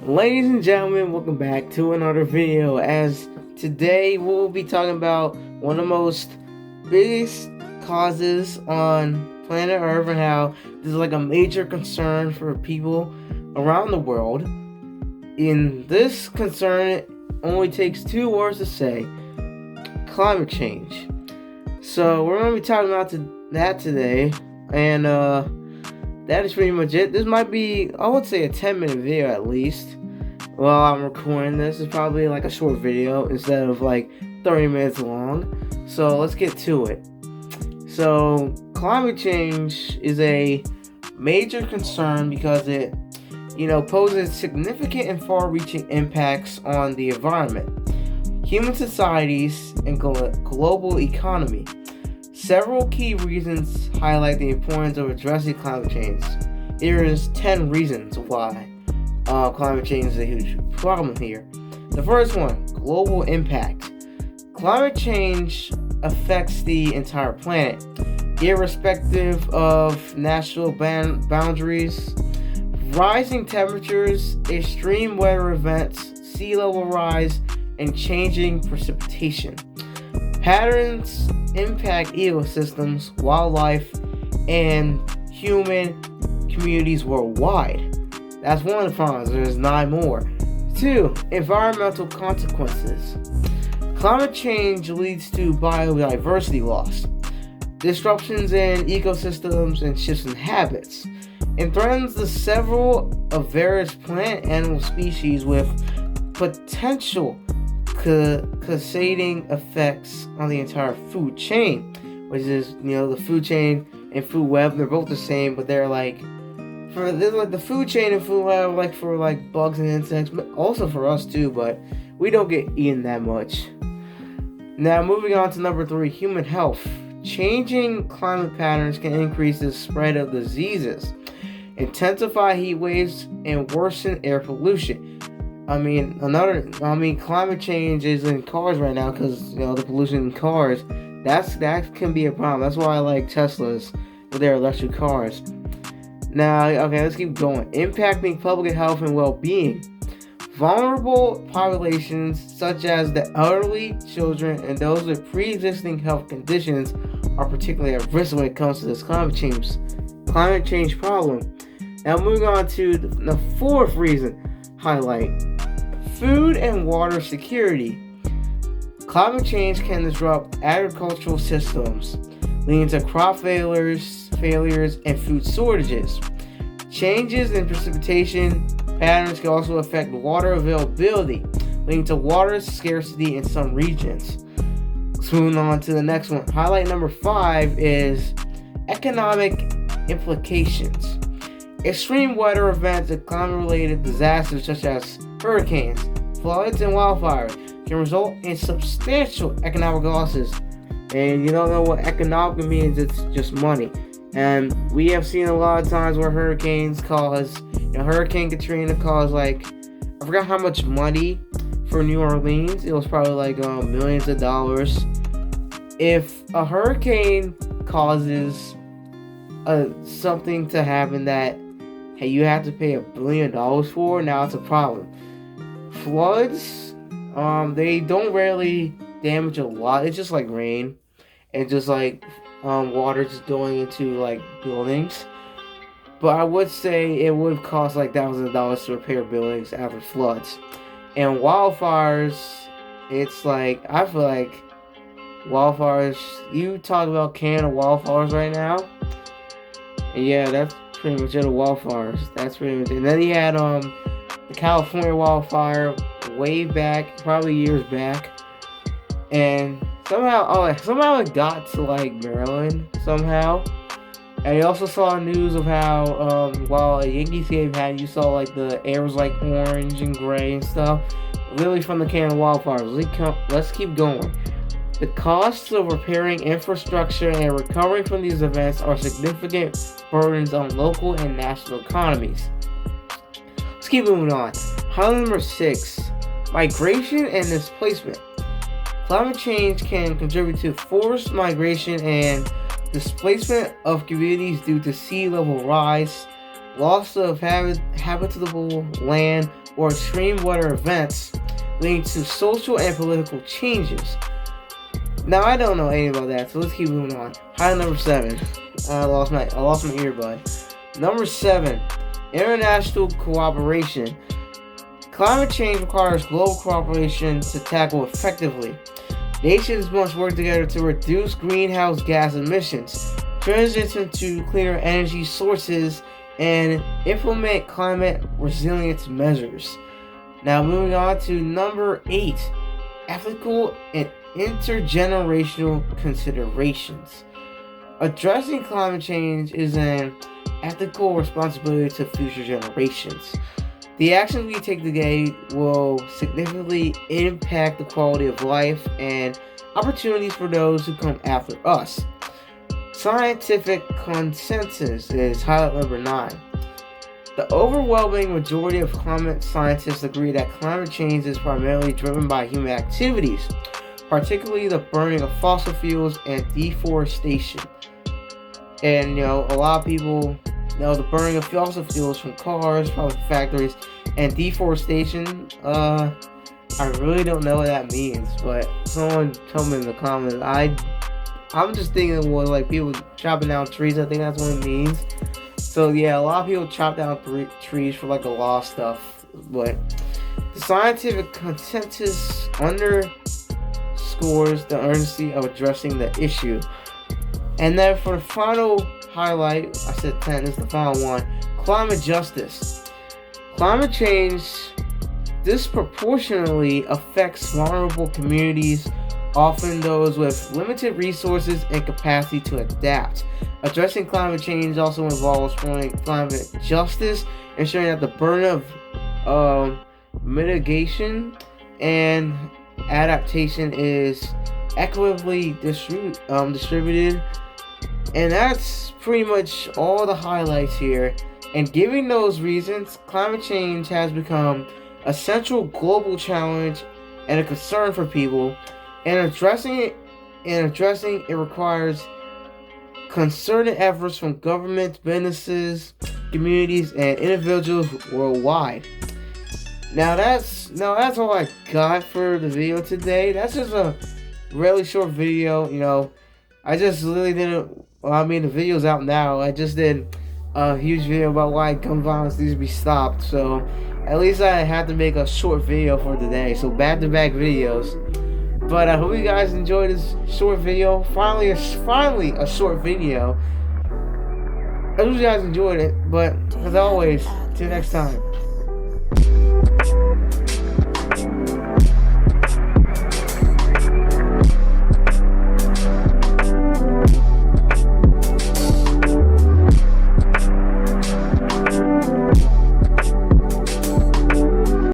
Ladies and gentlemen, welcome back to another video. As today we'll be talking about one of the most biggest causes on planet Earth and how this is like a major concern for people around the world. In this concern, it only takes two words to say: climate change. So we're going to be talking about that today, and that is pretty much it. This might be, I would say, a 10-minute video at least. While I'm recording this, it's probably like a short video instead of like 30 minutes long. So let's get to it. So climate change is a major concern because it, poses significant and far-reaching impacts on the environment, human societies, and global economy. Several key reasons highlight the importance of addressing climate change. Here is 10 reasons why climate change is a huge problem here. The first one, global impact. Climate change affects the entire planet, irrespective of national boundaries. Rising temperatures, extreme weather events, sea level rise, and changing precipitation patterns impact ecosystems, wildlife, and human communities worldwide. That's one of the problems. There's 9 more. 2. Environmental consequences. Climate change leads to biodiversity loss, disruptions in ecosystems, and shifts in habits, and threatens the several of various plant and animal species with potential cascading effects on the entire food chain, which is, the food chain and food web. They're both the same, but they're like, the food chain and food web, like for like bugs and insects, but also for us too, but we don't get eaten that much. Now, moving on to number 3, human health. Changing climate patterns can increase the spread of diseases, intensify heat waves, and worsen air pollution. Climate change is in cars right now because, the pollution in cars, that can be a problem. That's why I like Teslas with their electric cars. Now, okay, let's keep going. Impacting public health and well-being. Vulnerable populations such as the elderly, children, and those with pre-existing health conditions are particularly at risk when it comes to this climate change problem. Now, moving on to the 4th reason, highlight food and water security. Climate change can disrupt agricultural systems, leading to crop failures, and food shortages. Changes in precipitation patterns can also affect water availability, leading to water scarcity in some regions. Let's move on to the next one. Highlight number 5 is economic implications. Extreme weather events and climate-related disasters such as hurricanes, floods, and wildfires can result in substantial economic losses. And you don't know what economic means, it's just money. And we have seen a lot of times where hurricanes cause, Hurricane Katrina caused I forgot how much money for New Orleans. It was probably like millions of dollars. If a hurricane causes something to happen that you have to pay $1 billion for, now it's a problem. Floods, they don't really damage a lot. It's just like rain and just water just going into buildings. But I would say it would cost thousands of dollars to repair buildings after floods. And wildfires, it's I feel like wildfires, you talk about Canada wildfires right now, and yeah, that's pretty much it of wildfires. That's pretty much it. And then you had the California wildfire way back, probably years back, and somehow it got to Maryland somehow. And you also saw news of how while a Yankees game had, you saw the air was orange and gray and stuff, literally from the Canada wildfires. Let's keep going. The costs of repairing infrastructure and recovering from these events are significant burdens on local and national economies. Let's keep moving on. Highlight number 6, migration and displacement. Climate change can contribute to forced migration and displacement of communities due to sea level rise, loss of habitable land, or extreme weather events leading to social and political changes. Now I don't know anything about that, so let's keep moving on. Highlight number 7. I lost my earbud. Number 7, international cooperation. Climate change requires global cooperation to tackle effectively. Nations must work together to reduce greenhouse gas emissions, transition to cleaner energy sources, and implement climate resilience measures. Now moving on to number 8, ethical and intergenerational considerations. Addressing climate change is an ethical responsibility to future generations. The actions we take today will significantly impact the quality of life and opportunities for those who come after us. Scientific consensus is highlight number 9. The overwhelming majority of climate scientists agree that climate change is primarily driven by human activities, particularly the burning of fossil fuels and deforestation. And a lot of people know the burning of fossil fuels from cars, probably factories, and deforestation. I really don't know what that means, but someone tell me in the comments. I'm just thinking what like people chopping down trees. I think that's what it means. So yeah, a lot of people chop down trees for like a lot of stuff, but the scientific consensus underscores the urgency of addressing the issue. And then for the final highlight, I said 10, this is the final one, climate justice. Climate change disproportionately affects vulnerable communities, often those with limited resources and capacity to adapt. Addressing climate change also involves promoting climate justice, ensuring that the burden of mitigation and adaptation is equitably distributed. And that's pretty much all the highlights here. And given those reasons, climate change has become a central global challenge and a concern for people. And addressing it requires concerted efforts from governments, businesses, communities, and individuals worldwide. Now that's all I got for the video today. That's just a really short video. I just really didn't. The video's out now. I just did a huge video about why gun violence needs to be stopped. So at least I had to make a short video for today. So back-to-back videos. But I hope you guys enjoyed this short video. Finally a short video. I hope you guys enjoyed it. But as always, till next time.